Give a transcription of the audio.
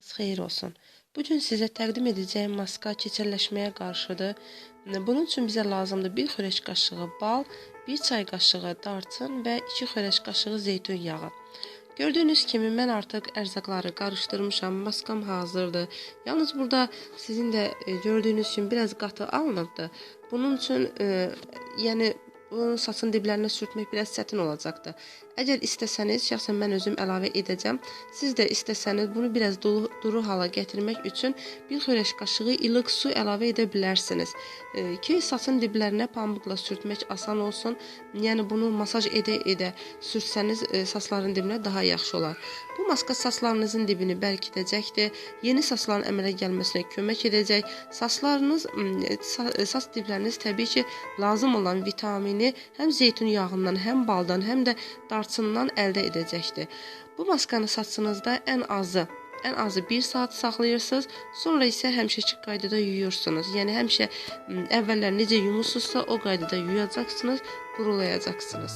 Xeyir olsun. Bugün sizə təqdim edəcəyim maska keçəlləşməyə qarşıdır. Bunun üçün bizə lazımdır 1 xörək qaşığı bal, 1 çay qaşığı darçın və 2 xörək qaşığı zeytun yağı. Gördüyünüz kimi mən artıq ərzaqları qarışdırmışam. Maskam hazırdır. Yalnız burada sizin də gördüyünüz kimi biraz qatı alınıbdı. Bunun üçün yəni bunu saçın diblərinə sürtmək biraz çətin olacaqdır. Əgər istəsəniz, şəxsən mən özüm əlavə edəcəm. Siz də istəsəniz bunu biraz duru hala gətirmək üçün 1 xörək qaşığı ilıq su əlavə edə bilərsiniz. Ki saçın diblərinə pambıqla sürtmək asan olsun. Yəni bunu masaj edə-edə sürtsəniz saçların dibinə daha yaxşı olar. Bu maska saçlarınızın dibini bərkidəcəkdir. Yeni saçların əmələ gəlməsinə kömək edəcək. Saç dibləriniz təbii ki, lazım olan vitamini həm zeytun yağından, həm baldan, həm də darçından əldə edəcəkdir. Bu maskanı saçınızda ən azı 1 saat saxlayırsınız, sonra isə həmişəki qaydada yuyursunuz. Yəni həmişə əvvəllər necə yumusunuzsa o qaydada yuyacaqsınız, qurulayacaqsınız.